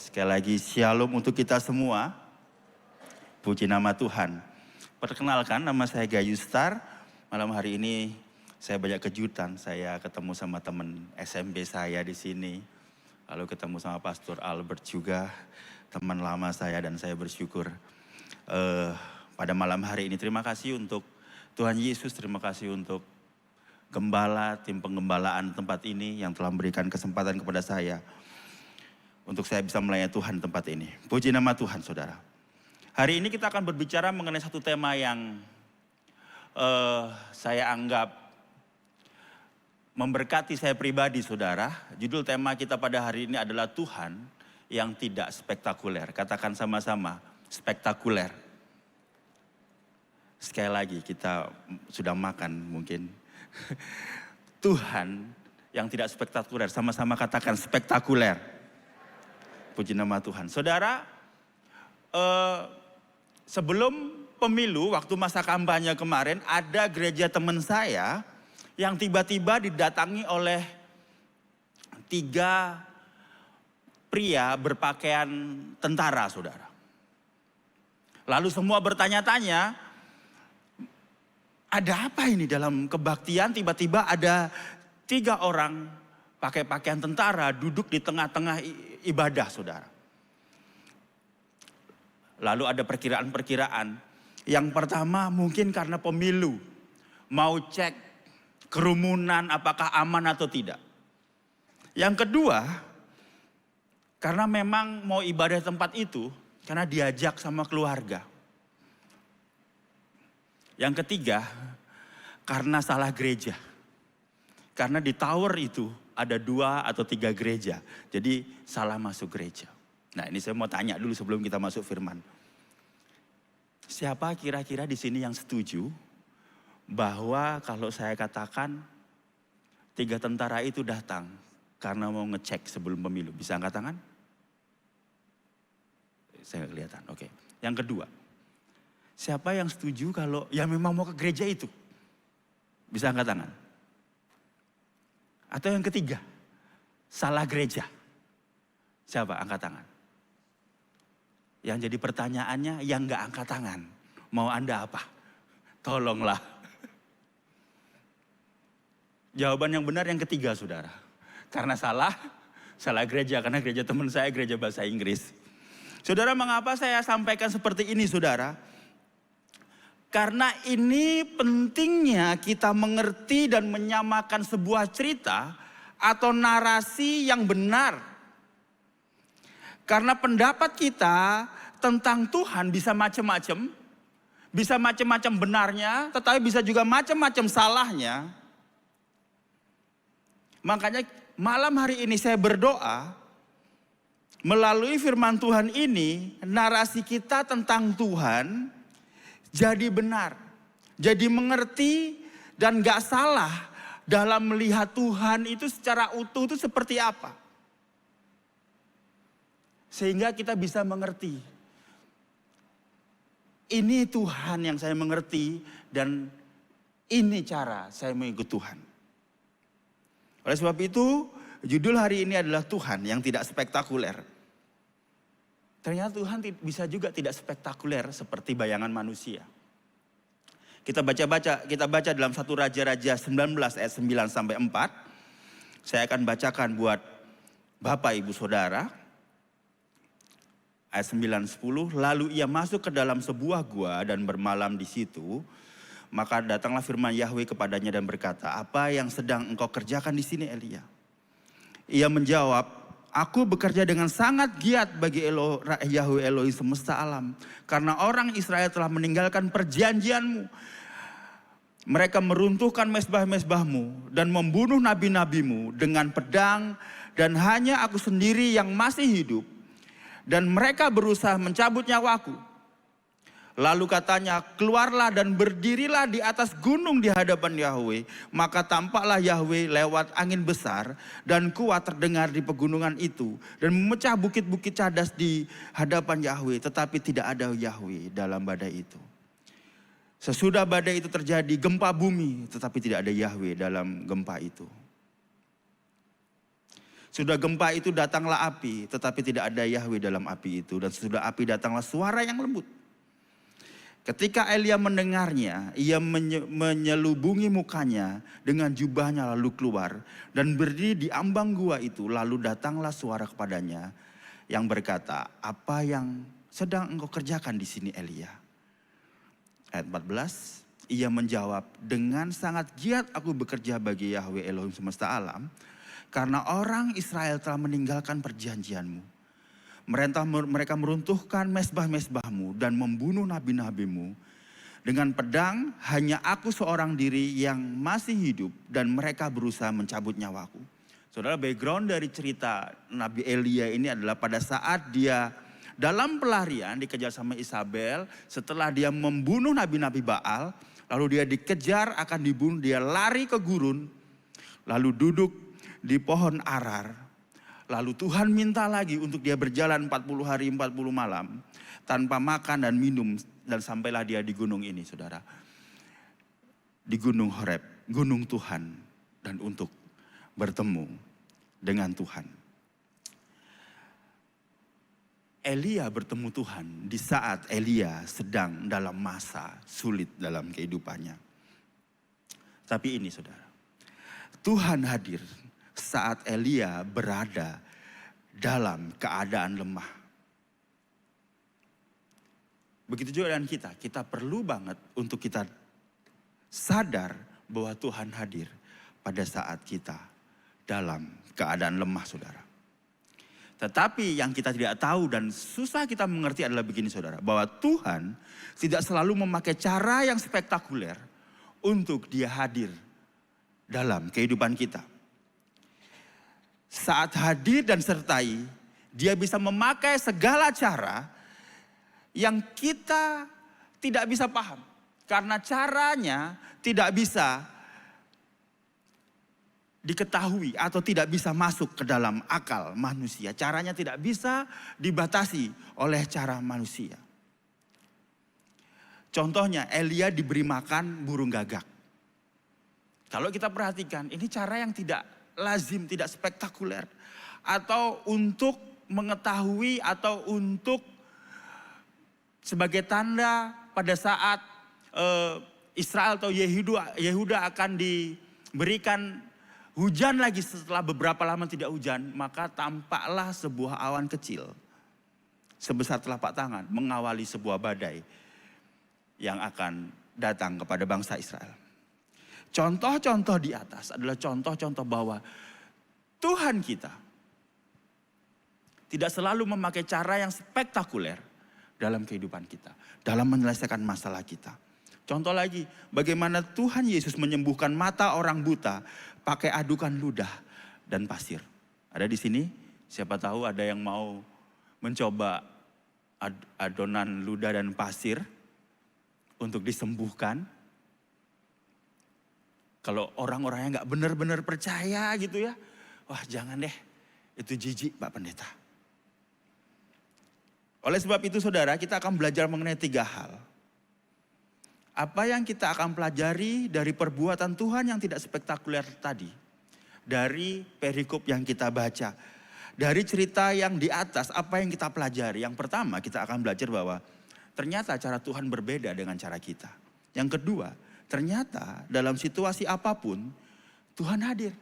Sekali lagi shalom untuk kita semua. Puji nama Tuhan. Perkenalkan, nama saya Gayus Star. Malam hari ini saya banyak kejutan. Saya ketemu sama teman SMP saya di sini. Lalu ketemu sama Pastor Albert juga, teman lama saya, dan saya bersyukur pada malam hari ini. Terima kasih untuk Tuhan Yesus, terima kasih untuk gembala, tim penggembalaan tempat ini yang telah memberikan kesempatan kepada saya untuk saya bisa melayani Tuhan tempat ini. Puji nama Tuhan, saudara. Hari ini kita akan berbicara mengenai satu tema yang saya anggap memberkati saya pribadi, saudara. Judul tema kita pada hari ini adalah Tuhan yang tidak spektakuler. Katakan sama-sama, spektakuler. Sekali lagi, kita sudah makan mungkin. Tuhan yang tidak spektakuler, sama-sama katakan spektakuler. Puji nama Tuhan. Saudara, sebelum pemilu, waktu masa kampanye kemarin, ada gereja teman saya yang tiba-tiba didatangi oleh 3 pria berpakaian tentara, saudara. Lalu semua bertanya-tanya, ada apa ini dalam kebaktian? Tiba-tiba ada 3 orang pakai pakaian tentara duduk di tengah-tengah ibadah, saudara. Lalu ada perkiraan-perkiraan. Yang pertama mungkin karena pemilu, mau cek kerumunan apakah aman atau tidak. Yang kedua, karena memang mau ibadah tempat itu, karena diajak sama keluarga. Yang ketiga, karena salah gereja. Karena di tower itu ada 2 atau 3 gereja. Jadi salah masuk gereja. Nah, ini saya mau tanya dulu sebelum kita masuk firman. Siapa kira-kira di sini yang setuju bahwa kalau saya katakan 3 tentara itu datang karena mau ngecek sebelum pemilu? Bisa angkat tangan? Saya nggak kelihatan. Oke. Yang kedua, siapa yang setuju kalau ya memang mau ke gereja itu? Bisa angkat tangan. Atau yang ketiga, salah gereja. Siapa? Angkat tangan. Yang jadi pertanyaannya, yang gak angkat tangan, mau Anda apa? Tolonglah. Jawaban yang benar yang ketiga, saudara. Karena salah gereja. Karena gereja teman saya gereja bahasa Inggris. Saudara, mengapa saya sampaikan seperti ini, saudara? Karena ini pentingnya kita mengerti dan menyamakan sebuah cerita atau narasi yang benar. Karena pendapat kita tentang Tuhan bisa macam-macam. Bisa macam-macam benarnya, tetapi bisa juga macam-macam salahnya. Makanya malam hari ini saya berdoa, melalui firman Tuhan ini, narasi kita tentang Tuhan jadi benar, jadi mengerti dan gak salah dalam melihat Tuhan itu secara utuh itu seperti apa. Sehingga kita bisa mengerti. Ini Tuhan yang saya mengerti dan ini cara saya mengikut Tuhan. Oleh sebab itu, judul hari ini adalah Tuhan yang tidak spektakuler. Ternyata Tuhan bisa juga tidak spektakuler seperti bayangan manusia. Kita baca dalam 1 Raja-Raja 19 ayat 9 sampai 4. Saya akan bacakan buat Bapak Ibu Saudara. Ayat 9-10, lalu ia masuk ke dalam sebuah gua dan bermalam di situ. Maka datanglah firman Yahweh kepadanya dan berkata, apa yang sedang engkau kerjakan di sini, Elia? Ia menjawab, aku bekerja dengan sangat giat bagi Yahweh Elohim semesta alam. Karena orang Israel telah meninggalkan perjanjianmu. Mereka meruntuhkan mezbah-mezbahmu dan membunuh nabi-nabimu dengan pedang. Dan hanya aku sendiri yang masih hidup. Dan mereka berusaha mencabut nyawaku. Lalu katanya, keluarlah dan berdirilah di atas gunung di hadapan Yahweh. Maka tampaklah Yahweh lewat angin besar dan kuat terdengar di pegunungan itu. Dan memecah bukit-bukit cadas di hadapan Yahweh. Tetapi tidak ada Yahweh dalam badai itu. Sesudah badai itu terjadi gempa bumi. Tetapi tidak ada Yahweh dalam gempa itu. Sudah gempa itu datanglah api, tetapi tidak ada Yahweh dalam api itu. Dan sesudah api datanglah suara yang lembut. Ketika Elia mendengarnya, ia menyelubungi mukanya dengan jubahnya lalu keluar. Dan berdiri di ambang gua itu, lalu datanglah suara kepadanya yang berkata, apa yang sedang engkau kerjakan di sini Elia? Ayat 14, ia menjawab, dengan sangat giat aku bekerja bagi Yahweh Elohim semesta alam. Karena orang Israel telah meninggalkan perjanjianmu. Mereka meruntuhkan mezbah-mezbahmu dan membunuh nabi-nabimu. Dengan pedang hanya aku seorang diri yang masih hidup dan mereka berusaha mencabut nyawaku. Saudara, background dari cerita Nabi Elia ini adalah pada saat dia dalam pelarian dikejar sama Isabel. Setelah dia membunuh nabi-nabi Baal, lalu dia dikejar akan dibunuh, dia lari ke gurun, lalu duduk di pohon arar. Lalu Tuhan minta lagi untuk dia berjalan 40 hari 40 malam tanpa makan dan minum, dan sampailah dia di gunung ini, saudara. Di gunung Horeb, gunung Tuhan, dan untuk bertemu dengan Tuhan. Elia bertemu Tuhan di saat Elia sedang dalam masa sulit dalam kehidupannya. Tapi ini, saudara, Tuhan hadir saat Elia berada dalam keadaan lemah. Begitu juga dengan kita perlu banget untuk kita sadar bahwa Tuhan hadir pada saat kita dalam keadaan lemah, saudara. Tetapi yang kita tidak tahu dan susah kita mengerti adalah begini, saudara, bahwa Tuhan tidak selalu memakai cara yang spektakuler untuk dia hadir dalam kehidupan kita. Saat hadir dan sertai, dia bisa memakai segala cara yang kita tidak bisa paham. Karena caranya tidak bisa diketahui atau tidak bisa masuk ke dalam akal manusia. Caranya tidak bisa dibatasi oleh cara manusia. Contohnya, Elia diberi makan burung gagak. Kalau kita perhatikan, ini cara yang tidak lazim, tidak spektakuler, atau untuk mengetahui atau untuk sebagai tanda pada saat Israel atau Yehuda akan diberikan hujan lagi setelah beberapa lama tidak hujan, maka tampaklah sebuah awan kecil sebesar telapak tangan mengawali sebuah badai yang akan datang kepada bangsa Israel. Contoh-contoh di atas adalah contoh-contoh bahwa Tuhan kita tidak selalu memakai cara yang spektakuler dalam kehidupan kita, dalam menyelesaikan masalah kita. Contoh lagi, bagaimana Tuhan Yesus menyembuhkan mata orang buta pakai adukan ludah dan pasir. Ada di sini, siapa tahu ada yang mau mencoba adonan ludah dan pasir untuk disembuhkan. Kalau orang-orang yang gak benar-benar percaya gitu ya, wah jangan deh, itu jijik Pak Pendeta. Oleh sebab itu saudara, kita akan belajar mengenai 3 hal. Apa yang kita akan pelajari dari perbuatan Tuhan yang tidak spektakuler tadi. Dari perikop yang kita baca. Dari cerita yang di atas, apa yang kita pelajari. Yang pertama, kita akan belajar bahwa ternyata cara Tuhan berbeda dengan cara kita. Yang kedua, ternyata dalam situasi apapun Tuhan hadir.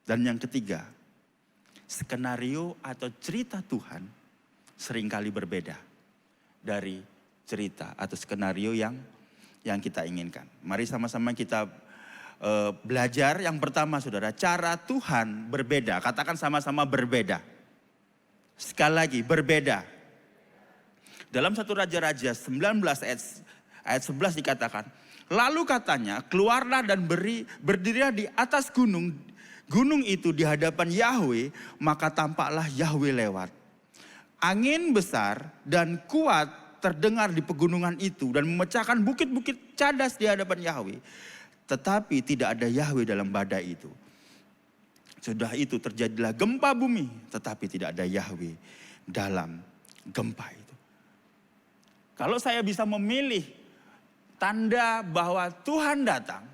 Dan yang ketiga, skenario atau cerita Tuhan seringkali berbeda dari cerita atau skenario yang kita inginkan. Mari sama-sama kita belajar. Yang pertama saudara, cara Tuhan berbeda. Katakan sama-sama berbeda. Sekali lagi, berbeda. Dalam 1 Raja-Raja 19 ayat 11 dikatakan, lalu katanya, keluarlah dan berdirilah di atas gunung. Gunung itu di hadapan Yahweh, maka tampaklah Yahweh lewat. Angin besar dan kuat terdengar di pegunungan itu dan memecahkan bukit-bukit cadas di hadapan Yahweh. Tetapi tidak ada Yahweh dalam badai itu. Sudah itu terjadilah gempa bumi, tetapi tidak ada Yahweh dalam gempa itu. Kalau saya bisa memilih tanda bahwa Tuhan datang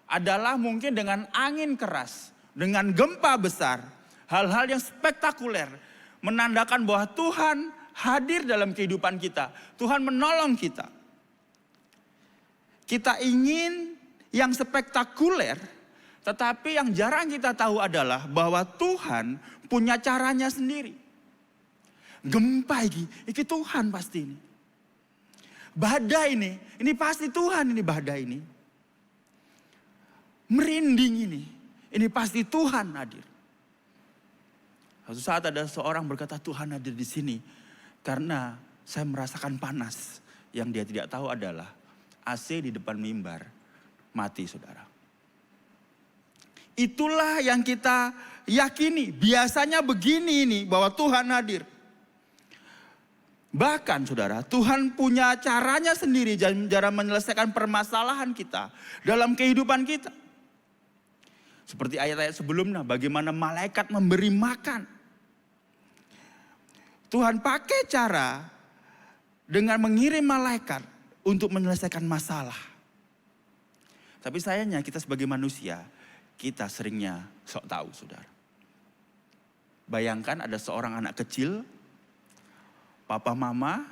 adalah mungkin dengan angin keras, dengan gempa besar, hal-hal yang spektakuler, menandakan bahwa Tuhan hadir dalam kehidupan kita. Tuhan menolong kita. Kita ingin yang spektakuler, tetapi yang jarang kita tahu adalah bahwa Tuhan punya caranya sendiri. Gempa ini Tuhan pasti ini. Badai ini pasti Tuhan ini badai ini. Merinding ini pasti Tuhan hadir. Suatu saat ada seorang berkata, Tuhan hadir di sini karena saya merasakan panas. Yang dia tidak tahu adalah AC di depan mimbar mati, saudara. Itulah yang kita yakini. Biasanya begini ini bahwa Tuhan hadir. Bahkan saudara, Tuhan punya caranya sendiri cara menyelesaikan permasalahan kita dalam kehidupan kita. Seperti ayat-ayat sebelumnya, bagaimana malaikat memberi makan. Tuhan pakai cara dengan mengirim malaikat untuk menyelesaikan masalah. Tapi sayangnya kita sebagai manusia, kita seringnya sok tahu, saudara. Bayangkan ada seorang anak kecil, papa mama,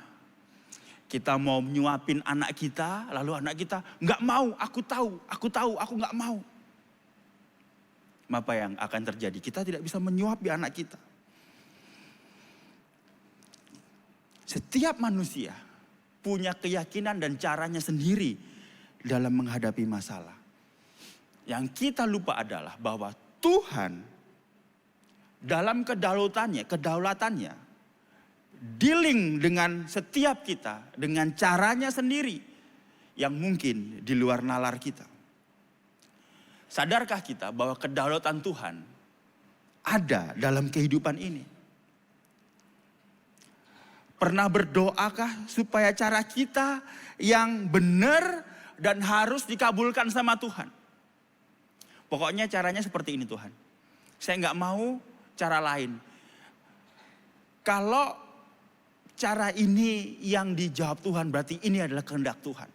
kita mau nyuapin anak kita, lalu anak kita nggak mau, aku tahu, aku nggak mau. Apa yang akan terjadi? Kita tidak bisa menyuapi anak kita. Setiap manusia punya keyakinan dan caranya sendiri dalam menghadapi masalah. Yang kita lupa adalah bahwa Tuhan dalam kedaulatannya, dealing dengan setiap kita dengan caranya sendiri yang mungkin di luar nalar kita. Sadarkah kita bahwa kedaulatan Tuhan ada dalam kehidupan ini? Pernah berdoakah supaya cara kita yang benar dan harus dikabulkan sama Tuhan? Pokoknya caranya seperti ini Tuhan. Saya nggak mau cara lain. Kalau cara ini yang dijawab Tuhan, berarti ini adalah kehendak Tuhan.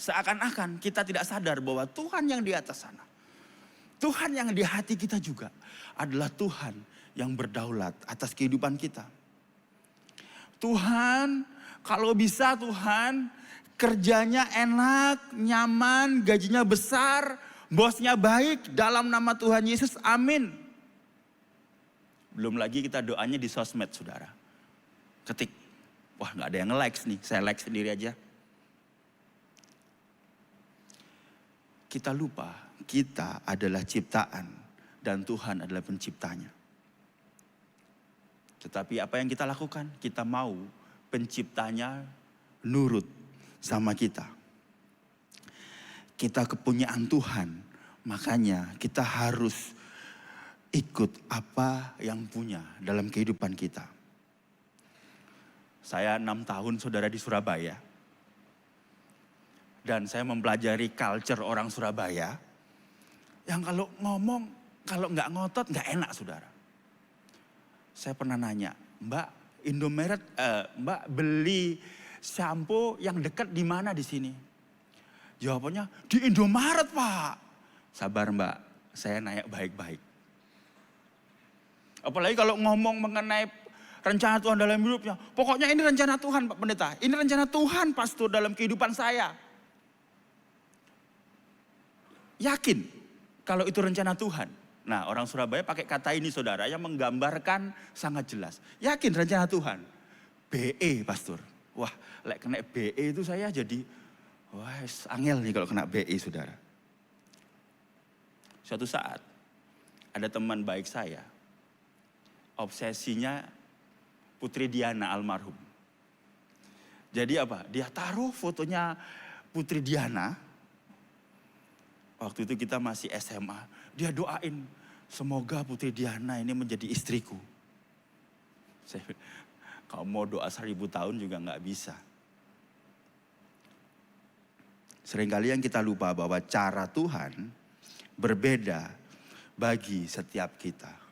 Seakan-akan kita tidak sadar bahwa Tuhan yang di atas sana, Tuhan yang di hati kita juga adalah Tuhan yang berdaulat atas kehidupan kita. Tuhan, kalau bisa Tuhan, kerjanya enak, nyaman, gajinya besar, bosnya baik, dalam nama Tuhan Yesus, amin. Belum lagi kita doanya di sosmed, saudara. Ketik, wah gak ada yang nge-likes nih, saya like sendiri aja. Kita lupa, kita adalah ciptaan dan Tuhan adalah penciptanya. Tetapi apa yang kita lakukan? Kita mau penciptanya nurut sama kita. Kita kepunyaan Tuhan, makanya kita harus ikut apa yang punya dalam kehidupan kita. Saya 6 tahun saudara di Surabaya. Dan saya mempelajari culture orang Surabaya. Yang kalau ngomong, kalau nggak ngotot nggak enak saudara. Saya pernah nanya, Mbak Indomaret, Mbak beli shampoo yang dekat di mana di sini? Jawabannya, di Indomaret Pak. Sabar Mbak, saya nanya baik-baik. Apalagi kalau ngomong mengenai rencana Tuhan dalam hidupnya. Pokoknya ini rencana Tuhan Pak Pendeta. Ini rencana Tuhan pastor dalam kehidupan saya. Yakin kalau itu rencana Tuhan. Nah orang Surabaya pakai kata ini saudara yang menggambarkan sangat jelas. Yakin rencana Tuhan. BE pastor. Wah lek kena BE itu saya jadi wah angel nih kalau kena BE saudara. Suatu saat ada teman baik saya. Obsesinya Putri Diana almarhum. Jadi apa? Dia taruh fotonya Putri Diana. Waktu itu kita masih SMA. Dia doain, semoga Putri Diana ini menjadi istriku. Kalau mau doa 1000 tahun juga nggak bisa. Seringkali yang kita lupa bahwa cara Tuhan berbeda bagi setiap kita.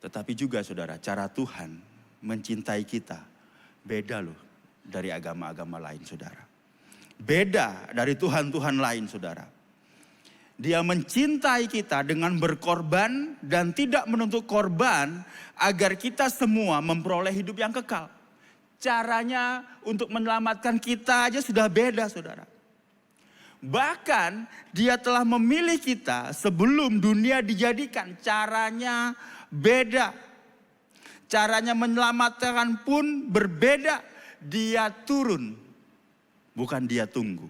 Tetapi juga saudara, cara Tuhan mencintai kita beda loh dari agama-agama lain saudara. Beda dari Tuhan-Tuhan lain saudara. Dia mencintai kita dengan berkorban dan tidak menuntut korban agar kita semua memperoleh hidup yang kekal. Caranya untuk menyelamatkan kita aja sudah beda, saudara. Bahkan dia telah memilih kita sebelum dunia dijadikan. Caranya beda. Caranya menyelamatkan pun berbeda. Dia turun, bukan dia tunggu.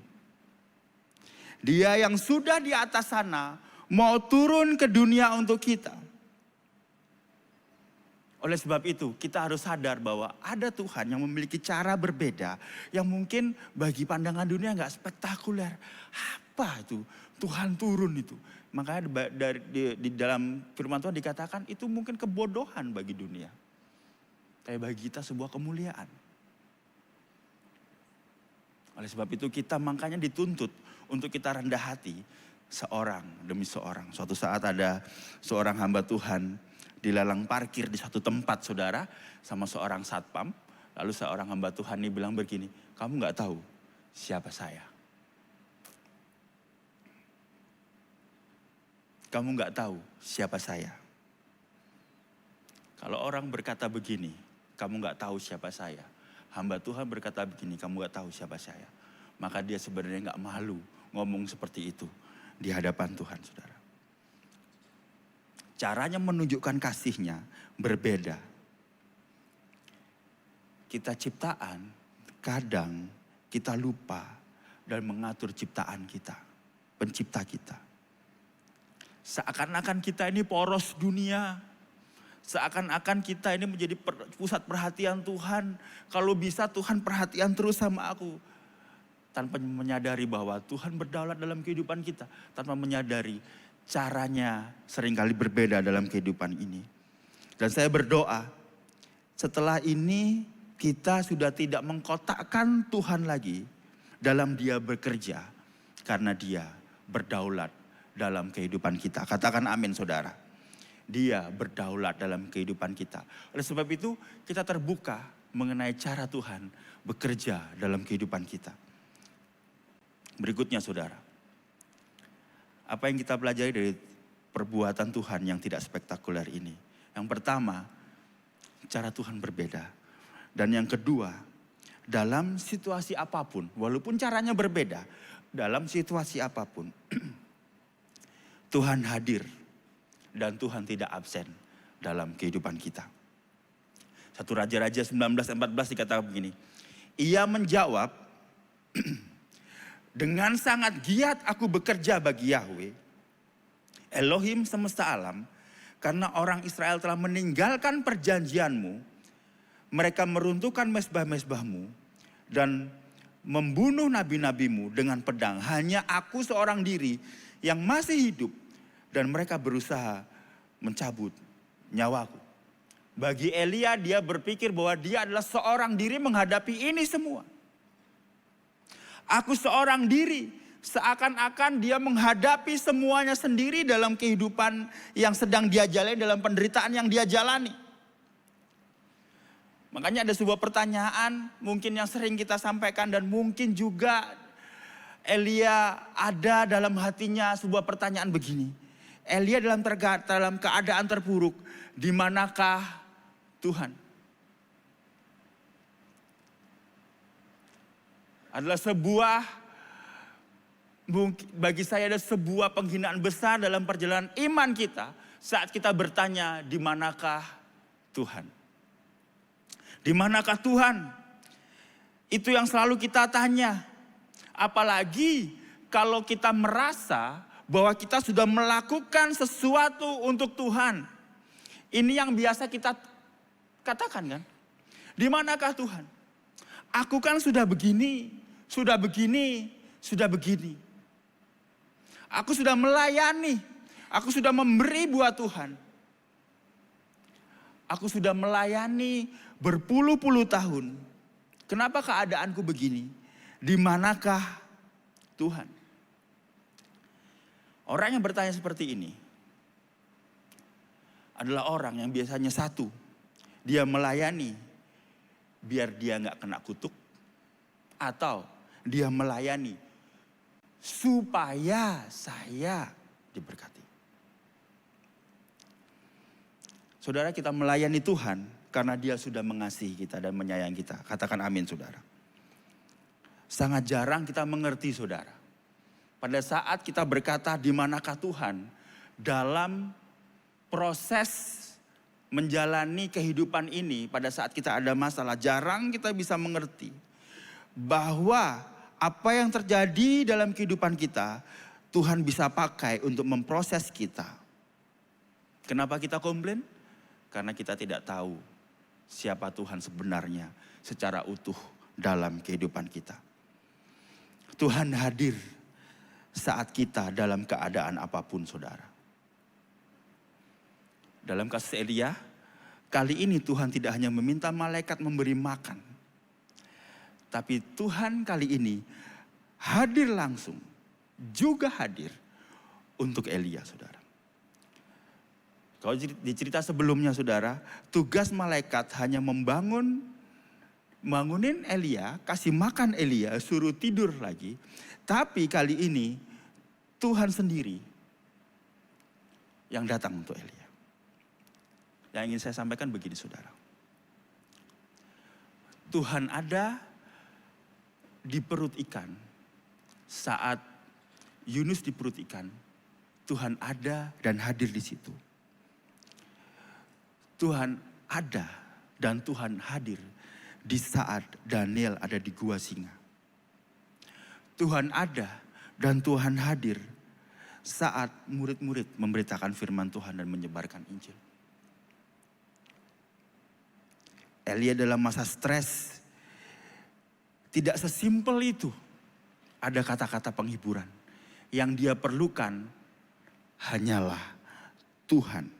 Dia yang sudah di atas sana mau turun ke dunia untuk kita. Oleh sebab itu kita harus sadar bahwa ada Tuhan yang memiliki cara berbeda. Yang mungkin bagi pandangan dunia gak spektakuler. Apa itu Tuhan turun itu? Makanya di dalam firman Tuhan dikatakan itu mungkin kebodohan bagi dunia. Tapi bagi kita sebuah kemuliaan. Oleh sebab itu kita makanya dituntut untuk kita rendah hati seorang demi seorang. Suatu saat ada seorang hamba Tuhan dilelang parkir di satu tempat, saudara, sama seorang satpam. Lalu seorang hamba Tuhan ini bilang begini, kamu gak tahu siapa saya? Kamu gak tahu siapa saya? Kalau orang berkata begini, kamu gak tahu siapa saya. Hamba Tuhan berkata begini, kamu gak tahu siapa saya. Maka dia sebenarnya gak malu ngomong seperti itu di hadapan Tuhan, saudara. Caranya menunjukkan kasihnya berbeda. Kita ciptaan, kadang kita lupa dan mengatur ciptaan kita, pencipta kita. Seakan-akan kita ini poros dunia. Seakan-akan kita ini menjadi pusat perhatian Tuhan. Kalau bisa Tuhan perhatian terus sama aku. Tanpa menyadari bahwa Tuhan berdaulat dalam kehidupan kita. Tanpa menyadari caranya seringkali berbeda dalam kehidupan ini. Dan saya berdoa setelah ini kita sudah tidak mengkotakkan Tuhan lagi dalam dia bekerja. Karena dia berdaulat dalam kehidupan kita. Katakan amin, saudara. Dia berdaulat dalam kehidupan kita. Oleh sebab itu kita terbuka mengenai cara Tuhan bekerja dalam kehidupan kita. Berikutnya, saudara. Apa yang kita pelajari dari perbuatan Tuhan yang tidak spektakuler ini? Yang pertama, cara Tuhan berbeda. Dan yang kedua, dalam situasi apapun, walaupun caranya berbeda, dalam situasi apapun, Tuhan hadir dan Tuhan tidak absen dalam kehidupan kita. 1 Raja-Raja 19:14 dikatakan begini. Ia menjawab, dengan sangat giat aku bekerja bagi Yahweh, Elohim semesta alam, karena orang Israel telah meninggalkan perjanjianmu, mereka meruntuhkan mezbah-mezbahmu dan membunuh nabi-nabimu dengan pedang. Hanya aku seorang diri yang masih hidup dan mereka berusaha mencabut nyawaku. Bagi Elia, dia berpikir bahwa dia adalah seorang diri menghadapi ini semua. Aku seorang diri, seakan-akan dia menghadapi semuanya sendiri dalam kehidupan yang sedang dia jalani, dalam penderitaan yang dia jalani. Makanya ada sebuah pertanyaan mungkin yang sering kita sampaikan dan mungkin juga Elia ada dalam hatinya sebuah pertanyaan begini. Elia dalam keadaan terpuruk, di manakah Tuhan? Adalah sebuah, bagi saya ada sebuah penghinaan besar dalam perjalanan iman kita saat kita bertanya, di manakah Tuhan? Di manakah Tuhan? Itu yang selalu kita tanya. Apalagi kalau kita merasa bahwa kita sudah melakukan sesuatu untuk Tuhan. Ini yang biasa kita katakan kan? Di manakah Tuhan? Aku kan sudah begini, sudah begini, sudah begini. Aku sudah melayani, aku sudah memberi buat Tuhan. Aku sudah melayani berpuluh-puluh tahun. Kenapa keadaanku begini? Di manakah Tuhan? Orang yang bertanya seperti ini adalah orang yang biasanya satu, dia melayani biar dia nggak kena kutuk, atau dia melayani supaya saya diberkati. Saudara, kita melayani Tuhan karena Dia sudah mengasihi kita dan menyayangi kita. Katakan amin, saudara. Sangat jarang kita mengerti, saudara. Pada saat kita berkata di manakah Tuhan dalam proses menjalani kehidupan ini, pada saat kita ada masalah, jarang kita bisa mengerti bahwa apa yang terjadi dalam kehidupan kita, Tuhan bisa pakai untuk memproses kita. Kenapa kita komplain? Karena kita tidak tahu siapa Tuhan sebenarnya secara utuh dalam kehidupan kita. Tuhan hadir saat kita dalam keadaan apapun, saudara. Dalam kasus Elia, kali ini Tuhan tidak hanya meminta malaikat memberi makan. Tapi Tuhan kali ini hadir langsung, juga hadir untuk Elia, saudara. Kalau di cerita sebelumnya, saudara, tugas malaikat hanya bangunin Elia, kasih makan Elia, suruh tidur lagi. Tapi kali ini Tuhan sendiri yang datang untuk Elia. Yang ingin saya sampaikan begini, saudara. Tuhan ada di perut ikan. Saat Yunus di perut ikan, Tuhan ada dan hadir di situ. Tuhan ada dan Tuhan hadir di saat Daniel ada di gua singa. Tuhan ada dan Tuhan hadir saat murid-murid memberitakan firman Tuhan dan menyebarkan Injil. Elia dalam masa stres, tidak sesimpel itu. Ada kata-kata penghiburan. Yang dia perlukan hanyalah Tuhan.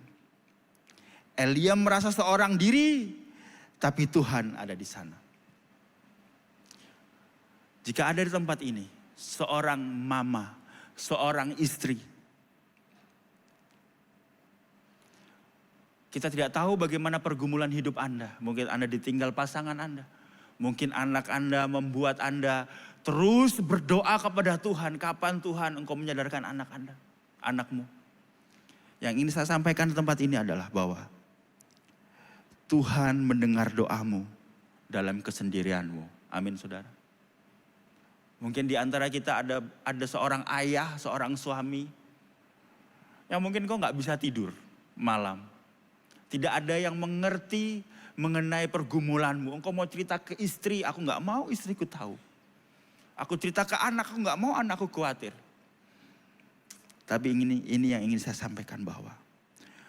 Elia merasa seorang diri, tapi Tuhan ada di sana. Jika ada di tempat ini, seorang mama, seorang istri, kita tidak tahu bagaimana pergumulan hidup Anda. Mungkin Anda ditinggal pasangan Anda. Mungkin anak Anda membuat Anda terus berdoa kepada Tuhan. Kapan Tuhan Engkau menyadarkan anak Anda, anakmu? Yang ingin saya sampaikan di tempat ini adalah bahwa Tuhan mendengar doamu dalam kesendirianmu. Amin, saudara. Mungkin di antara kita ada seorang ayah, seorang suami yang mungkin kau nggak bisa tidur malam. Tidak ada yang mengerti mengenai pergumulanmu. Engkau mau cerita ke istri, aku nggak mau istriku tahu. Aku cerita ke anak, aku nggak mau anakku khawatir. Tapi ini yang ingin saya sampaikan, bahwa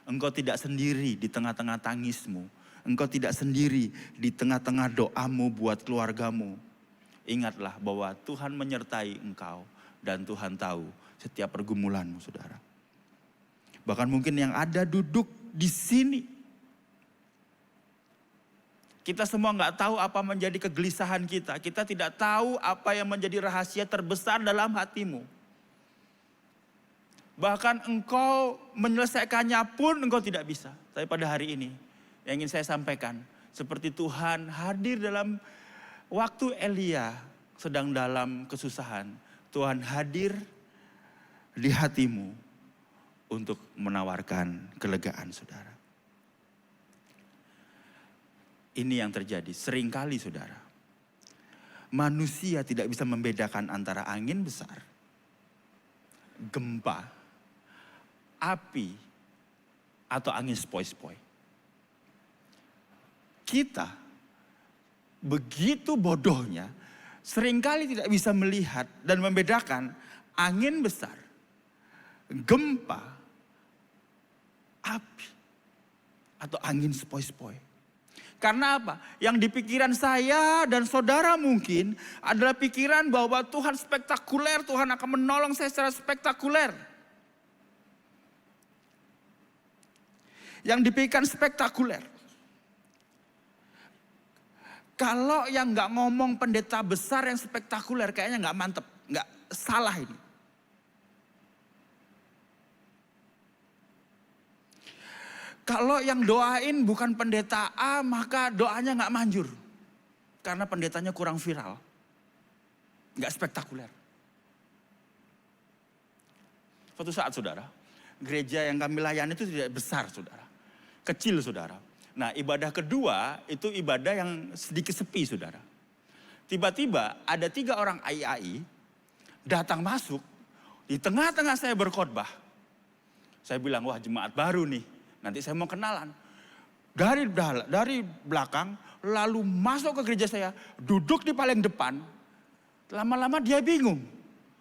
engkau tidak sendiri di tengah-tengah tangismu. Engkau tidak sendiri di tengah-tengah doamu buat keluargamu. Ingatlah bahwa Tuhan menyertai engkau dan Tuhan tahu setiap pergumulanmu, saudara. Bahkan mungkin yang ada duduk di sini, kita semua nggak tahu apa menjadi kegelisahan kita. Kita tidak tahu apa yang menjadi rahasia terbesar dalam hatimu. Bahkan engkau menyelesaikannya pun engkau tidak bisa. Tapi pada hari ini yang ingin saya sampaikan, seperti Tuhan hadir dalam waktu Elia sedang dalam kesusahan, Tuhan hadir di hatimu untuk menawarkan kelegaan, saudara. Ini yang terjadi seringkali, saudara. Manusia tidak bisa membedakan antara angin besar, gempa, api, atau angin sepoi-sepoi. Kita begitu bodohnya, seringkali tidak bisa melihat dan membedakan angin besar, gempa, api, atau angin sepoi-sepoi. Karena apa? Yang di pikiran saya dan saudara mungkin adalah pikiran bahwa Tuhan spektakuler, Tuhan akan menolong saya secara spektakuler. Yang dipikirkan spektakuler. Kalau yang nggak ngomong pendeta besar yang spektakuler, kayaknya nggak mantep, nggak salah ini. Kalau yang doain bukan pendeta A, maka doanya nggak manjur. Karena pendetanya kurang viral. Nggak spektakuler. Suatu saat saudara, gereja yang kami layani itu tidak besar saudara. Kecil saudara. Nah ibadah kedua itu ibadah yang sedikit sepi saudara. Tiba-tiba ada 3 orang ai datang masuk. Di tengah-tengah saya berkhotbah. Saya bilang, wah jemaat baru nih. Nanti saya mau kenalan. Dari belakang, lalu masuk ke gereja saya. Duduk di paling depan. Lama-lama dia bingung.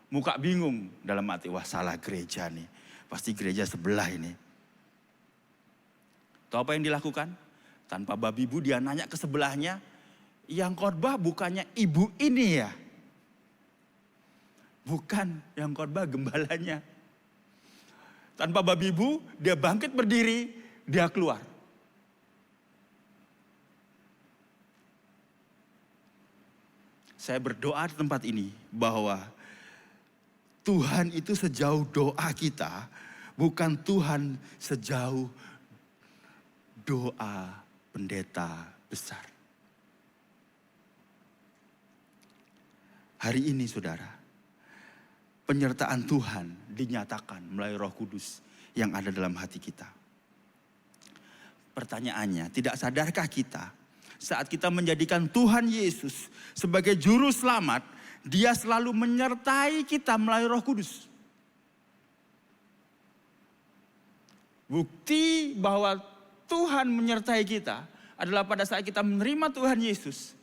Muka bingung dalam hati. Wah salah gereja nih. Pasti gereja sebelah ini. Tahu apa yang dilakukan? Tanpa babi bu dia nanya ke sebelahnya. Yang khotbah bukannya ibu ini ya? Bukan, yang khotbah gembalanya. Tanpa babi bu, dia bangkit berdiri, dia keluar. Saya berdoa di tempat ini bahwa Tuhan itu sejauh doa kita, bukan Tuhan sejauh doa pendeta besar. Hari ini saudara, penyertaan Tuhan dinyatakan melalui Roh Kudus yang ada dalam hati kita. Pertanyaannya, tidak sadarkah kita saat kita menjadikan Tuhan Yesus sebagai juru selamat, Dia selalu menyertai kita melalui Roh Kudus. Bukti bahwa Tuhan menyertai kita adalah pada saat kita menerima Tuhan Yesus.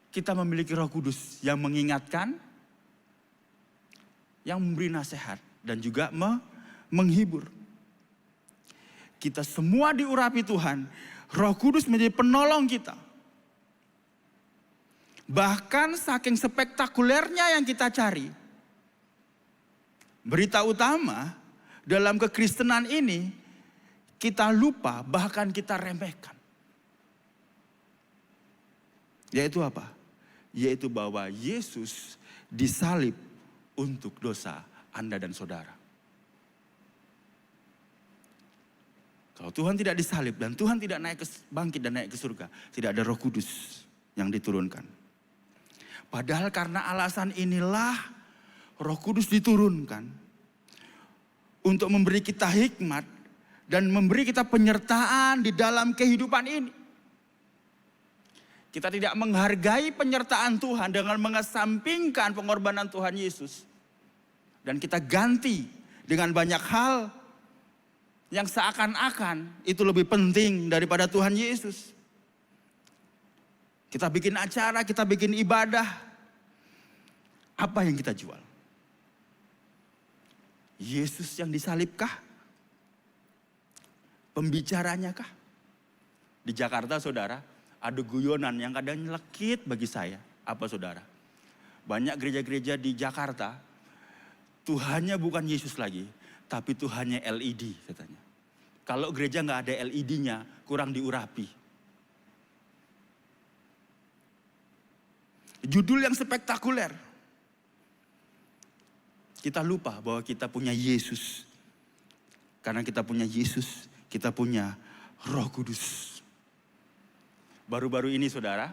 Kita memiliki Roh Kudus yang mengingatkan, yang memberi nasihat dan juga menghibur. Kita semua diurapi Tuhan. Roh Kudus menjadi penolong kita. Bahkan saking spektakulernya yang kita cari. Berita utama dalam kekristenan ini kita lupa, bahkan kita remehkan. Yaitu apa? Yaitu bahwa Yesus disalib untuk dosa Anda dan saudara. Kalau Tuhan tidak disalib dan Tuhan tidak bangkit dan naik ke surga, tidak ada Roh Kudus yang diturunkan. Padahal karena alasan inilah Roh Kudus diturunkan untuk memberi kita hikmat dan memberi kita penyertaan di dalam kehidupan ini. Kita tidak menghargai penyertaan Tuhan dengan mengesampingkan pengorbanan Tuhan Yesus. Dan kita ganti dengan banyak hal yang seakan-akan itu lebih penting daripada Tuhan Yesus. Kita bikin acara, kita bikin ibadah. Apa yang kita jual? Yesus yang disalibkah? Pembicaranya kah? Di Jakarta saudara, ada guyonan yang kadang nyelekit bagi saya. Apa saudara? Banyak gereja-gereja di Jakarta, Tuhannya bukan Yesus lagi, tapi Tuhannya LED katanya. Kalau gereja nggak ada LED-nya, kurang diurapi. Judul yang spektakuler. Kita lupa bahwa kita punya Yesus. Karena kita punya Yesus, kita punya Roh Kudus. Baru-baru ini saudara,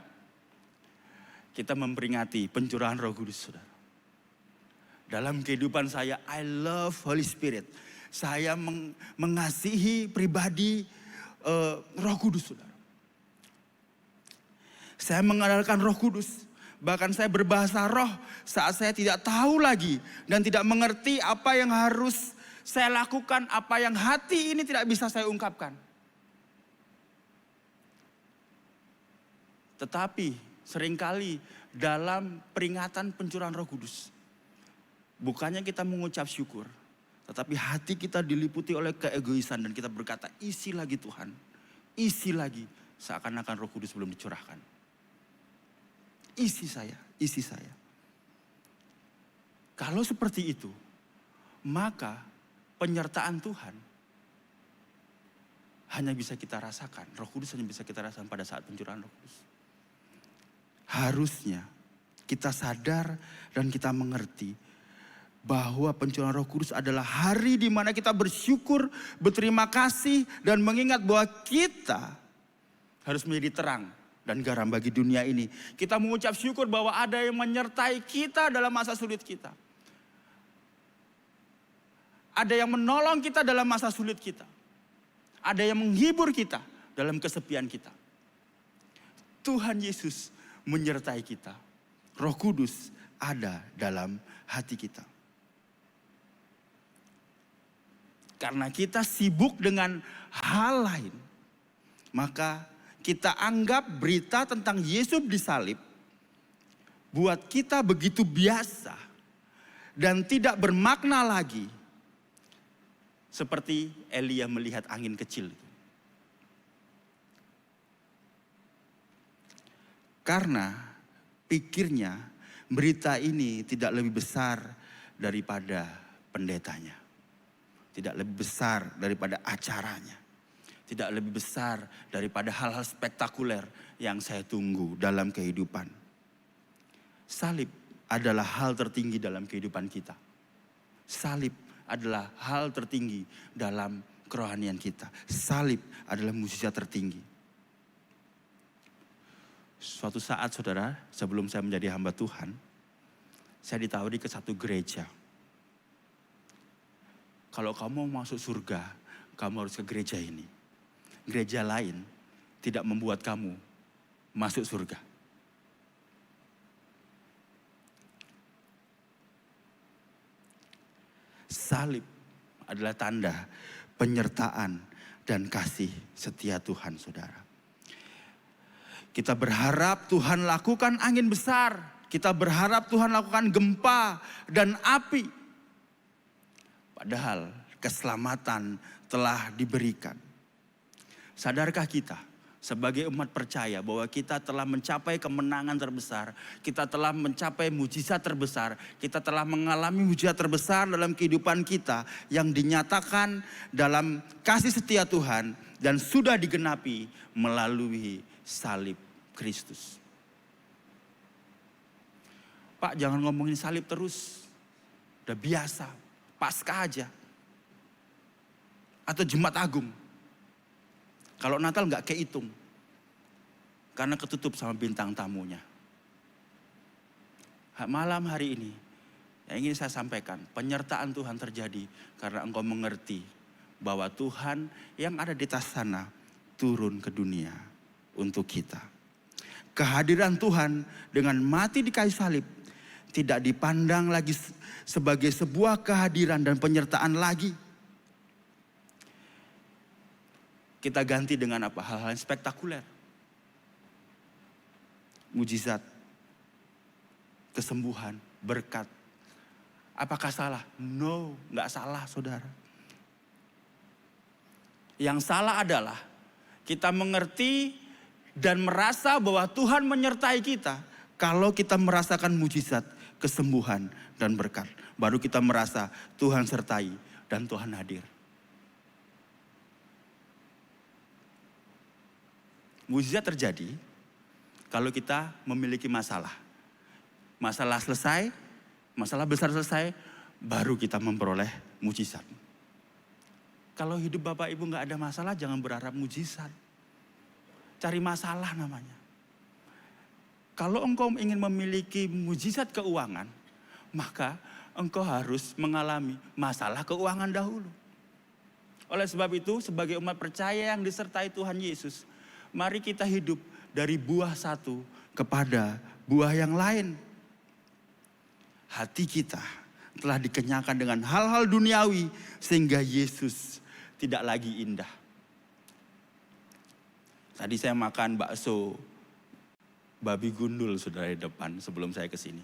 kita memperingati pencurahan Roh Kudus saudara. Dalam kehidupan saya, I love Holy Spirit. Saya mengasihi pribadi Roh Kudus saudara. Saya mengandalkan Roh Kudus. Bahkan saya berbahasa roh saat saya tidak tahu lagi dan tidak mengerti apa yang harus saya lakukan, apa yang hati ini tidak bisa saya ungkapkan. Tetapi seringkali dalam peringatan pencurahan Roh Kudus, bukannya kita mengucap syukur, tetapi hati kita diliputi oleh keegoisan dan kita berkata, isi lagi Tuhan, isi lagi. Seakan-akan Roh Kudus belum dicurahkan. Isi saya, isi saya. Kalau seperti itu, maka penyertaan Tuhan hanya bisa kita rasakan. Roh Kudus hanya bisa kita rasakan pada saat pencurahan Roh Kudus. Harusnya kita sadar dan kita mengerti bahwa pencurahan Roh Kudus adalah hari di mana kita bersyukur, berterima kasih dan mengingat bahwa kita harus menjadi terang dan garam bagi dunia ini. Kita mengucap syukur bahwa ada yang menyertai kita dalam masa sulit kita. Ada yang menolong kita dalam masa sulit kita. Ada yang menghibur kita dalam kesepian kita. Tuhan Yesus menyertai kita. Roh Kudus ada dalam hati kita. Karena kita sibuk dengan hal lain, maka kita anggap berita tentang Yesus disalib buat kita begitu biasa dan tidak bermakna lagi. Seperti Elia melihat angin kecil. Karena pikirnya berita ini tidak lebih besar daripada pendetanya. Tidak lebih besar daripada acaranya. Tidak lebih besar daripada hal-hal spektakuler yang saya tunggu dalam kehidupan. Salib adalah hal tertinggi dalam kehidupan kita. Salib adalah hal tertinggi dalam kerohanian kita. Salib adalah mukjizat tertinggi. Suatu saat saudara, sebelum saya menjadi hamba Tuhan, saya ditawari ke satu gereja. Kalau kamu mau masuk surga, kamu harus ke gereja ini. Gereja lain tidak membuat kamu masuk surga. Salib adalah tanda penyertaan dan kasih setia Tuhan, saudara. Kita berharap Tuhan lakukan angin besar. Kita berharap Tuhan lakukan gempa dan api. Padahal keselamatan telah diberikan. Sadarkah kita sebagai umat percaya bahwa kita telah mencapai kemenangan terbesar. Kita telah mencapai mujizat terbesar. Kita telah mengalami mujizat terbesar dalam kehidupan kita yang dinyatakan dalam kasih setia Tuhan dan sudah digenapi melalui salib Kristus. Pak, jangan ngomongin salib terus. Udah biasa, Paskah aja. Atau Jumat Agung. Kalau Natal nggak kehitung. Karena ketutup sama bintang tamunya. Malam hari ini, yang ingin saya sampaikan, penyertaan Tuhan terjadi karena engkau mengerti bahwa Tuhan yang ada di atas sana turun ke dunia untuk kita. Kehadiran Tuhan dengan mati di kayu salib tidak dipandang lagi sebagai sebuah kehadiran dan penyertaan lagi. Kita ganti dengan apa? Hal-hal yang spektakuler. Mujizat, kesembuhan, berkat. Apakah salah? No, gak salah saudara. Yang salah adalah kita mengerti dan merasa bahwa Tuhan menyertai kita. Kalau kita merasakan mujizat, kesembuhan, dan berkat. Baru kita merasa Tuhan sertai dan Tuhan hadir. Mujizat terjadi kalau kita memiliki masalah. Masalah selesai, masalah besar selesai, baru kita memperoleh mujizat. Kalau hidup Bapak Ibu gak ada masalah, jangan berharap mujizat. Cari masalah namanya. Kalau engkau ingin memiliki mujizat keuangan, maka engkau harus mengalami masalah keuangan dahulu. Oleh sebab itu, sebagai umat percaya yang disertai Tuhan Yesus, mari kita hidup dari buah satu kepada buah yang lain. Hati kita telah dikenyangkan dengan hal-hal duniawi sehingga Yesus tidak lagi indah. Tadi saya makan bakso babi gundul saudara di depan sebelum saya ke sini.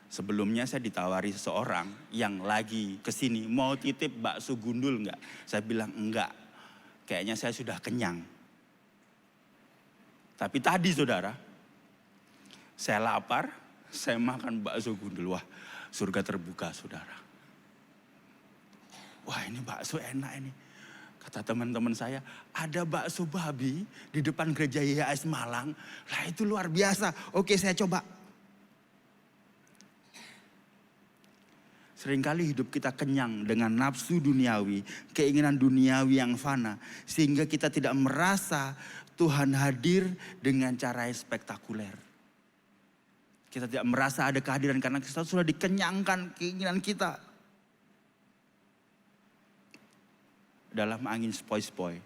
Sebelumnya saya ditawari seseorang yang lagi ke sini, mau titip bakso gundul enggak? Saya bilang enggak. Kayaknya saya sudah kenyang. Tapi tadi saudara, saya lapar, saya makan bakso gundul. Wah, surga terbuka saudara. Wah, ini bakso enak ini. Kata teman-teman saya, ada bakso babi di depan gereja YHS Malang. Lah itu luar biasa. Oke, saya coba. Seringkali hidup kita kenyang dengan nafsu duniawi, keinginan duniawi yang fana. Sehingga kita tidak merasa Tuhan hadir dengan cara yang spektakuler. Kita tidak merasa ada kehadiran karena kita sudah dikenyangkan keinginan kita. Dalam angin sepoi-sepoi,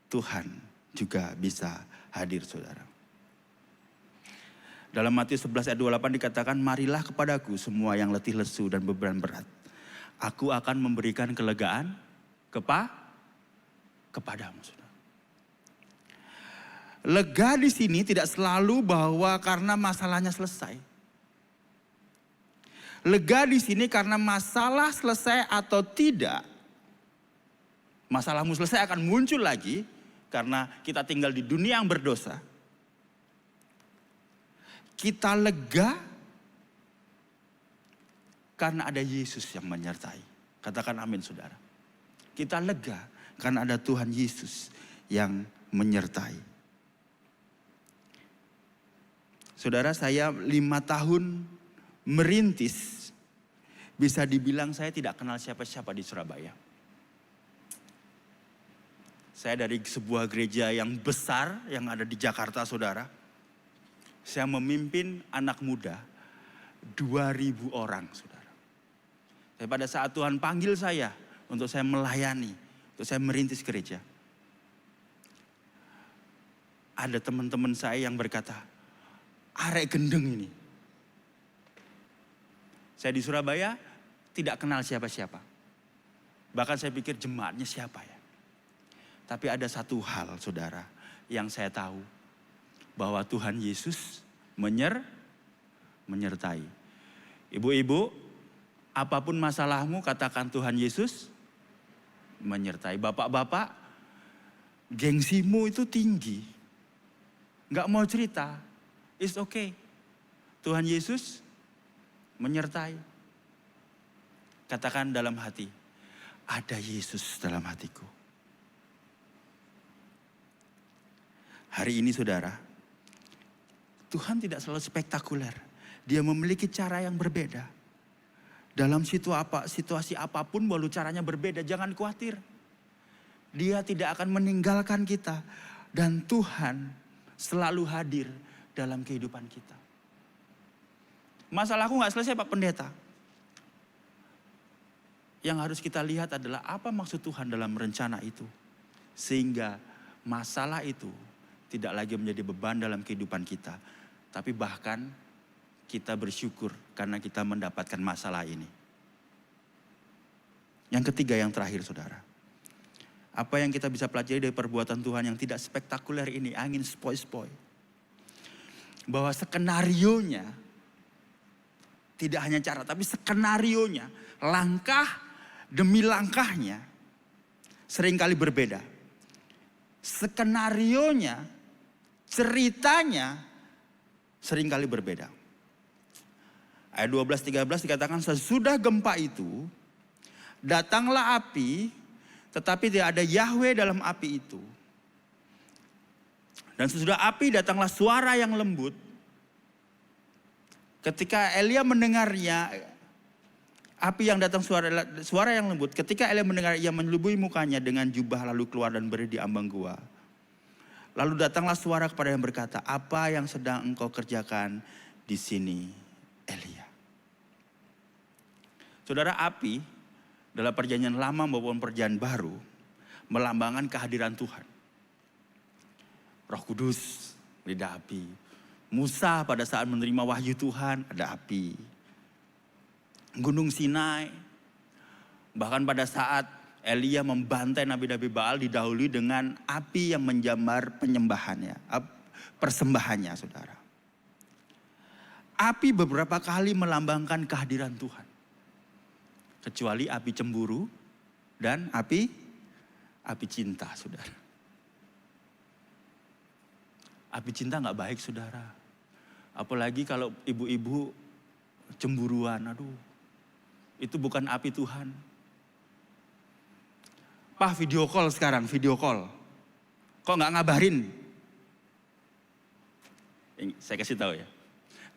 Tuhan juga bisa hadir, saudara. Dalam Matius 11 ayat 28 dikatakan, marilah kepadaku semua yang letih lesu dan beban berat. Aku akan memberikan kelegaan kepadamu, saudara. Lega di sini tidak selalu bahwa karena masalahnya selesai. Lega di sini karena masalah selesai atau tidak. Masalahmu selesai akan muncul lagi karena kita tinggal di dunia yang berdosa. Kita lega karena ada Yesus yang menyertai. Katakan amin, saudara. Kita lega karena ada Tuhan Yesus yang menyertai. Saudara, saya 5 tahun merintis, bisa dibilang saya tidak kenal siapa-siapa di Surabaya. Saya dari sebuah gereja yang besar yang ada di Jakarta, saudara. Saya memimpin anak muda 2.000 orang, saudara. Tapi pada saat Tuhan panggil saya untuk saya melayani, untuk saya merintis gereja, ada teman-teman saya yang berkata, arek gendeng ini. Saya di Surabaya tidak kenal siapa-siapa. Bahkan saya pikir jemaatnya siapa ya. Tapi ada satu hal, saudara, yang saya tahu. Bahwa Tuhan Yesus menyertai. Ibu-ibu, apapun masalahmu katakan Tuhan Yesus menyertai. Bapak-bapak, gengsimu itu tinggi. Gak mau cerita. It's okay. Tuhan Yesus menyertai. Katakan dalam hati, ada Yesus dalam hatiku. Hari ini, saudara, Tuhan tidak selalu spektakuler. Dia memiliki cara yang berbeda. Dalam situasi apapun, walau caranya berbeda, jangan khawatir. Dia tidak akan meninggalkan kita. Dan Tuhan selalu hadir dalam kehidupan kita. Masalahku gak selesai, Pak Pendeta. Yang harus kita lihat adalah apa maksud Tuhan dalam rencana itu. Sehingga masalah itu tidak lagi menjadi beban dalam kehidupan kita. Tapi bahkan kita bersyukur karena kita mendapatkan masalah ini. Yang ketiga, yang terakhir, saudara. Apa yang kita bisa pelajari dari perbuatan Tuhan yang tidak spektakuler ini, angin sepoi-sepoi. Bahwa skenarionya, tidak hanya cara, tapi skenarionya, langkah demi langkahnya, seringkali berbeda. Skenarionya, ceritanya, seringkali berbeda. Ayat 12-13 dikatakan, sesudah gempa itu, datanglah api, tetapi tidak ada Yahweh dalam api itu. Dan sesudah api datanglah suara yang lembut. Ketika Elia mendengarnya, api yang datang suara yang lembut. Ketika Elia mendengar, ia menyelubui mukanya dengan jubah lalu keluar dan berdiri di ambang gua. Lalu datanglah suara kepada yang berkata, apa yang sedang engkau kerjakan di sini, Elia? Saudara, api dalam perjanjian lama maupun perjanjian baru melambangkan kehadiran Tuhan. Roh Kudus, lidah api. Musa pada saat menerima wahyu Tuhan, ada api. Gunung Sinai. Bahkan pada saat Elia membantai nabi-nabi Baal didahului dengan api yang menjamar penyembahannya, persembahannya, saudara. Api beberapa kali melambangkan kehadiran Tuhan. Kecuali api cemburu dan api cinta, saudara. Api cinta gak baik, saudara. Apalagi kalau ibu-ibu cemburuan, aduh. Itu bukan api Tuhan. Pak, video call sekarang, video call. Kok gak ngabarin? Saya kasih tahu ya.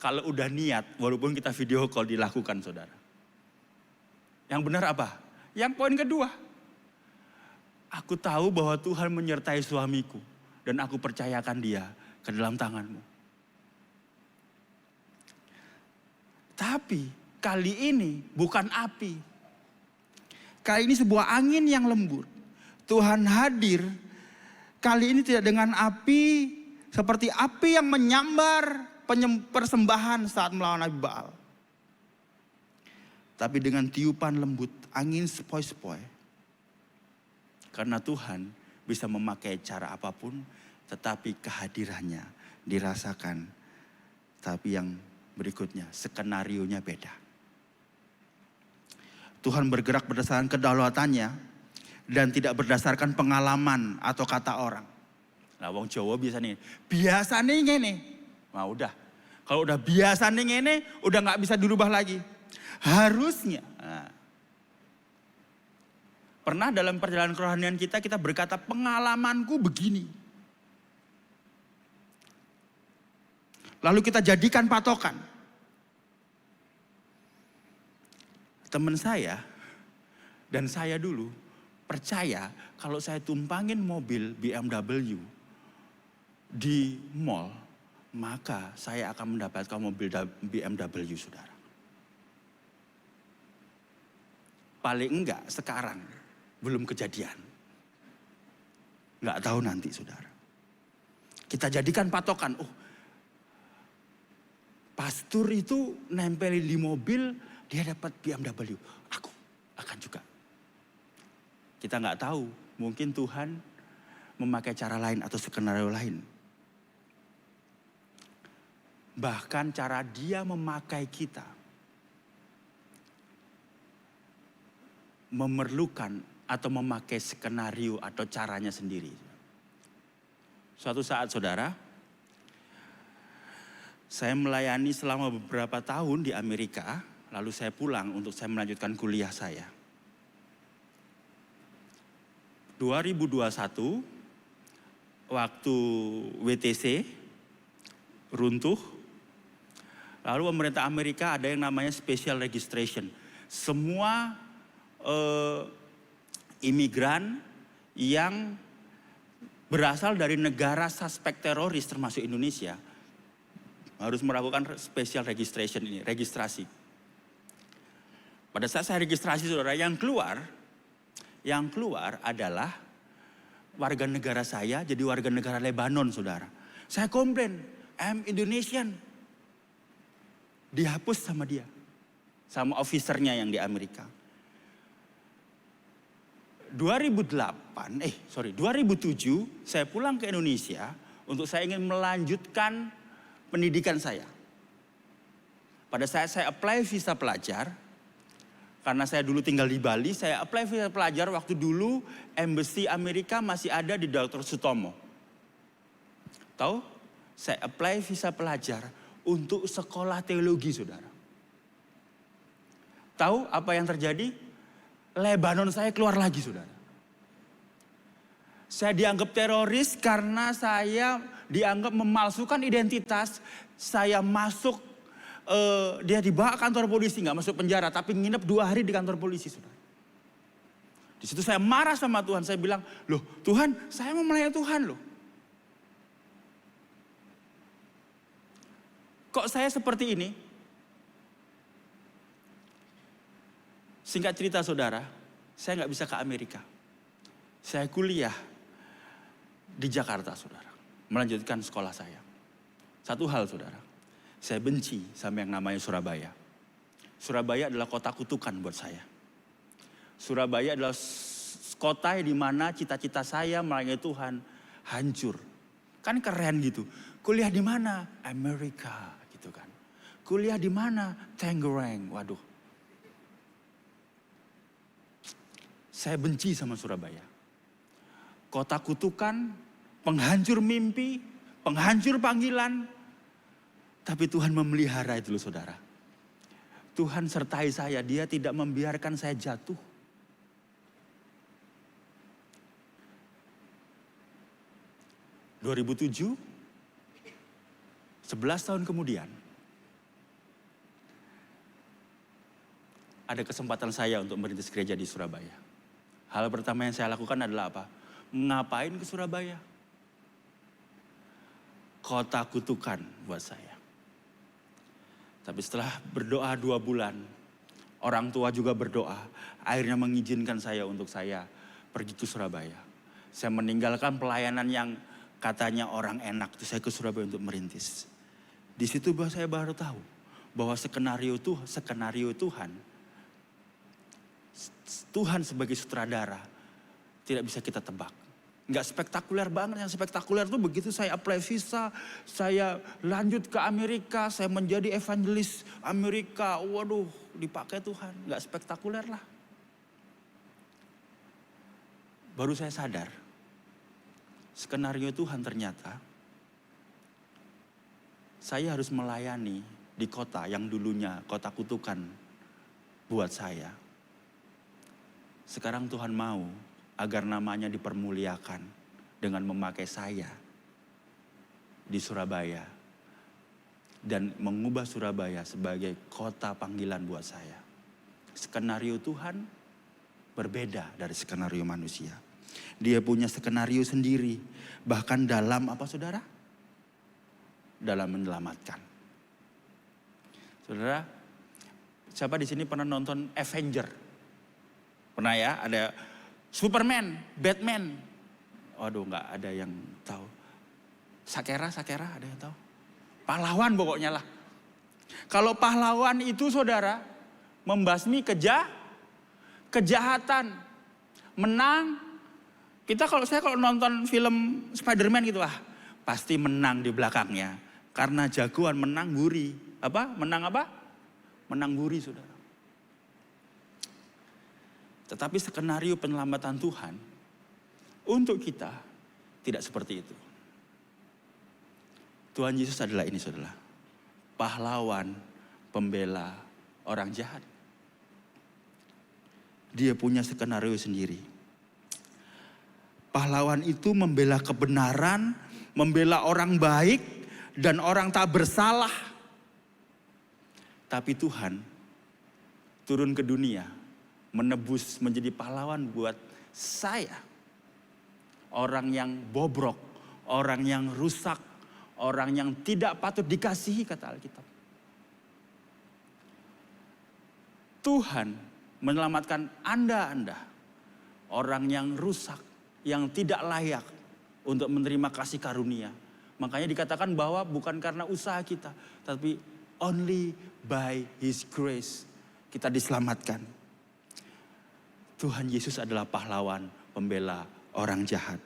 Kalau udah niat, walaupun kita video call dilakukan, saudara. Yang benar apa? Yang poin kedua. Aku tahu bahwa Tuhan menyertai suamiku. Dan aku percayakan dia ke dalam tanganmu. Tapi kali ini bukan api. Kali ini sebuah angin yang lembut. Tuhan hadir kali ini tidak dengan api seperti api yang menyambar persembahan saat melawan Nabi Baal. Tapi dengan tiupan lembut, angin sepoi-sepoi. Karena Tuhan bisa memakai cara apapun, tetapi kehadirannya dirasakan. Tapi yang berikutnya, skenarionya beda. Tuhan bergerak berdasarkan kedaulatannya dan tidak berdasarkan pengalaman atau kata orang. Nah, wong Jawa biasa nih ngene. Nah udah, kalau udah biasa nih ngene, udah nggak bisa dirubah lagi. Harusnya. Nah, pernah dalam perjalanan kerohanian kita berkata pengalamanku begini. Lalu kita jadikan patokan. Teman saya dan saya dulu percaya kalau saya tumpangin mobil BMW di mall, maka saya akan mendapatkan mobil BMW, saudara. Paling enggak sekarang, belum kejadian. Enggak tahu nanti, saudara. Kita jadikan patokan, pastor itu nempelin di mobil, dia dapat BMW. Aku akan juga. Kita nggak tahu, mungkin Tuhan memakai cara lain atau skenario lain. Bahkan cara dia memakai kita memerlukan atau memakai skenario atau caranya sendiri. Suatu saat, saudara, saya melayani selama beberapa tahun di Amerika, lalu saya pulang untuk saya melanjutkan kuliah saya. 2021, waktu WTC runtuh, lalu pemerintah Amerika ada yang namanya special registration. Semua imigran yang berasal dari negara suspek teroris termasuk Indonesia harus melakukan special registration ini, registrasi. Pada saat saya registrasi, saudara, yang keluar adalah warga negara saya jadi warga negara Lebanon, saudara. Saya komplain, I'm Indonesian. Dihapus sama dia, sama officernya yang di Amerika. 2007 saya pulang ke Indonesia untuk saya ingin melanjutkan pendidikan saya. Pada saat saya apply visa pelajar, karena saya dulu tinggal di Bali, saya apply visa pelajar waktu dulu embassy Amerika masih ada di Dr. Sutomo. Tahu? Saya apply visa pelajar untuk sekolah teologi, saudara. Tahu apa yang terjadi? Lebanon saya keluar lagi, saudara. Saya dianggap teroris karena saya dianggap memalsukan identitas. Saya masuk, dia dibawa ke kantor polisi, nggak masuk penjara, tapi nginep 2 hari di kantor polisi, saudara. Di situ saya marah sama Tuhan. Saya bilang, loh Tuhan, saya mau melayani Tuhan loh. Kok saya seperti ini? Singkat cerita, saudara, saya nggak bisa ke Amerika. Saya kuliah di Jakarta, saudara, melanjutkan sekolah saya. Satu hal, saudara, saya benci sama yang namanya Surabaya. Surabaya adalah kota kutukan buat saya. Surabaya adalah kota di mana cita-cita saya melayani Tuhan hancur. Kan keren gitu. Kuliah di mana? Amerika, gitu kan. Kuliah di mana? Tangerang. Waduh. Saya benci sama Surabaya. Kota kutukan, penghancur mimpi, penghancur panggilan. Tapi Tuhan memelihara itu loh, saudara. Tuhan sertai saya, dia tidak membiarkan saya jatuh. (2007) 11 tahun kemudian, ada kesempatan saya untuk merintis gereja di Surabaya. Hal pertama yang saya lakukan adalah apa? Ngapain ke Surabaya? Kota kutukan buat saya. Tapi setelah berdoa 2 bulan, orang tua juga berdoa, akhirnya mengizinkan saya untuk saya pergi ke Surabaya. Saya meninggalkan pelayanan yang katanya orang enak, itu saya ke Surabaya untuk merintis. Di situ saya baru tahu bahwa skenario Tuhan sebagai sutradara tidak bisa kita tebak. Nggak spektakuler banget, yang spektakuler tuh begitu saya apply visa, saya lanjut ke Amerika, saya menjadi evangelis Amerika, waduh dipakai Tuhan, nggak spektakuler lah. Baru saya sadar, skenario Tuhan ternyata saya harus melayani di kota yang dulunya kota kutukan buat saya. Sekarang Tuhan mau agar namanya dipermuliakan dengan memakai saya di Surabaya. Dan mengubah Surabaya sebagai kota panggilan buat saya. Skenario Tuhan berbeda dari skenario manusia. Dia punya skenario sendiri. Bahkan dalam apa saudara? Dalam menyelamatkan. Saudara, siapa di sini pernah nonton Avenger? Pernah ya? Ada Superman, Batman. Waduh, nggak ada yang tahu. Sakera ada yang tahu? Pahlawan pokoknya lah. Kalau pahlawan itu saudara, membasmi kejahatan, menang. Saya kalau nonton film Spider-Man gitu pasti menang di belakangnya. Karena jagoan menang gurih. Menang gurih saudara. Tetapi skenario penyelamatan Tuhan untuk kita tidak seperti itu. Tuhan Yesus adalah ini saudara. Pahlawan pembela orang jahat. Dia punya skenario sendiri. Pahlawan itu membela kebenaran, membela orang baik dan orang tak bersalah. Tapi Tuhan turun ke dunia, menebus menjadi pahlawan buat saya. Orang yang bobrok, orang yang rusak, orang yang tidak patut dikasihi kata Alkitab. Tuhan menyelamatkan Anda, orang yang rusak, yang tidak layak untuk menerima kasih karunia. Makanya dikatakan bahwa bukan karena usaha kita, tapi only by His grace kita diselamatkan. Tuhan Yesus adalah pahlawan pembela orang jahat.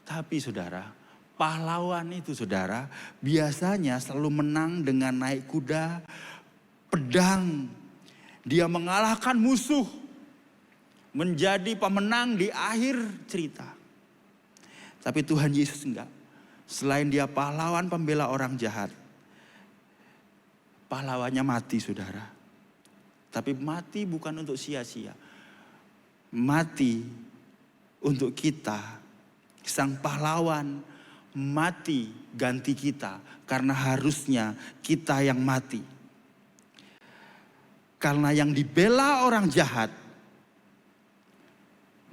Tapi saudara, pahlawan itu saudara biasanya selalu menang dengan naik kuda, pedang. Dia mengalahkan musuh, menjadi pemenang di akhir cerita. Tapi Tuhan Yesus enggak. Selain dia pahlawan pembela orang jahat, pahlawannya mati saudara. Tapi mati bukan untuk sia-sia. Mati untuk kita. Sang pahlawan mati ganti kita. Karena harusnya kita yang mati. Karena yang dibela orang jahat,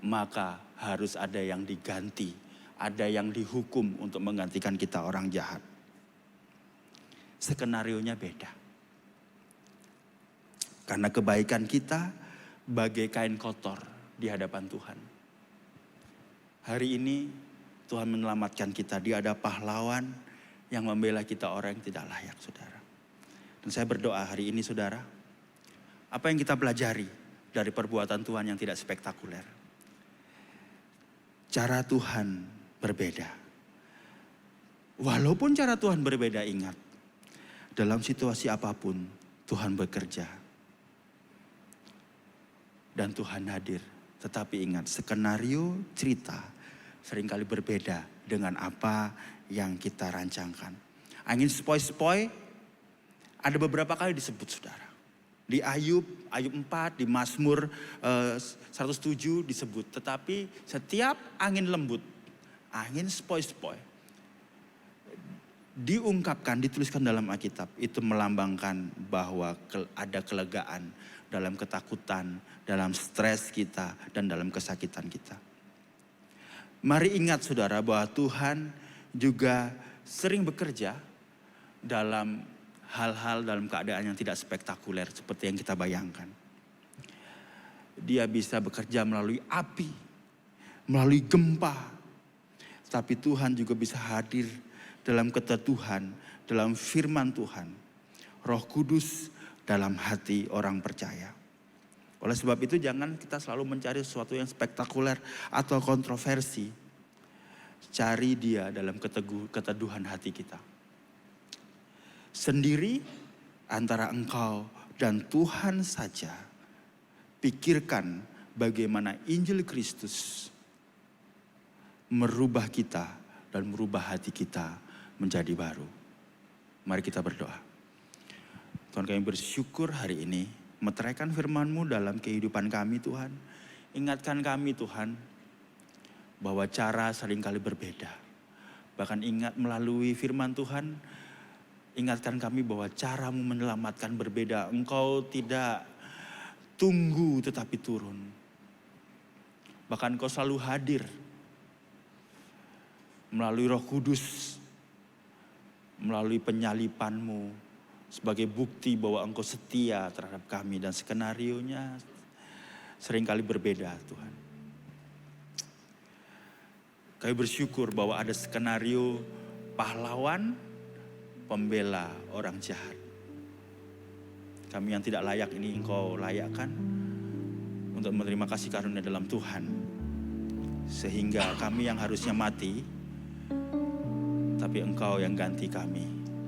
maka harus ada yang diganti. Ada yang dihukum untuk menggantikan kita orang jahat. Skenarionya beda. Karena kebaikan kita bagai kain kotor di hadapan Tuhan. Hari ini Tuhan menyelamatkan kita. Dia ada pahlawan yang membela kita orang yang tidak layak saudara. Dan saya berdoa hari ini saudara. Apa yang kita pelajari dari perbuatan Tuhan yang tidak spektakuler? Cara Tuhan berbeda. Walaupun cara Tuhan berbeda, ingat. Dalam situasi apapun Tuhan bekerja. Dan Tuhan hadir. Tetapi ingat, skenario cerita seringkali berbeda dengan apa yang kita rancangkan. Angin sepoi-sepoi ada beberapa kali disebut saudara. Di Ayub 4, di Mazmur 107 disebut. Tetapi setiap angin lembut, angin sepoi-sepoi diungkapkan, dituliskan dalam Alkitab. Itu melambangkan bahwa ada kelegaan dalam ketakutan, dalam stres kita, dan dalam kesakitan kita. Mari ingat saudara bahwa Tuhan juga sering bekerja dalam hal-hal dalam keadaan yang tidak spektakuler seperti yang kita bayangkan. Dia bisa bekerja melalui api, melalui gempa. Tapi Tuhan juga bisa hadir dalam keteduhan, dalam firman Tuhan. Roh Kudus dalam hati orang percaya. Oleh sebab itu jangan kita selalu mencari sesuatu yang spektakuler atau kontroversi. Cari dia dalam keteduhan hati kita. Sendiri antara engkau dan Tuhan saja. Pikirkan bagaimana Injil Kristus merubah kita dan merubah hati kita menjadi baru. Mari kita berdoa. Tuhan, kami bersyukur hari ini meteraikan firman-Mu dalam kehidupan kami Tuhan. Ingatkan kami Tuhan bahwa cara seringkali berbeda. Bahkan ingat melalui firman Tuhan, ingatkan kami bahwa cara-Mu menyelamatkan berbeda. Engkau tidak tunggu tetapi turun. Bahkan Engkau selalu hadir melalui Roh Kudus, melalui penyalipan-Mu sebagai bukti bahwa Engkau setia terhadap kami, dan skenarionya seringkali berbeda Tuhan. Kami bersyukur bahwa ada skenario pahlawan pembela orang jahat. Kami yang tidak layak ini Engkau layakkan untuk menerima kasih karunia dalam Tuhan. Sehingga kami yang harusnya mati, tapi Engkau yang ganti kami.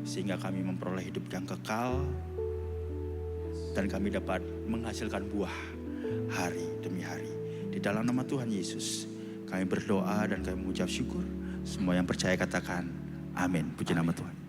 Sehingga kami memperoleh hidup yang kekal. Dan kami dapat menghasilkan buah hari demi hari. Di dalam nama Tuhan Yesus kami berdoa dan kami mengucap syukur. Semua yang percaya katakan amin. Puji nama Tuhan.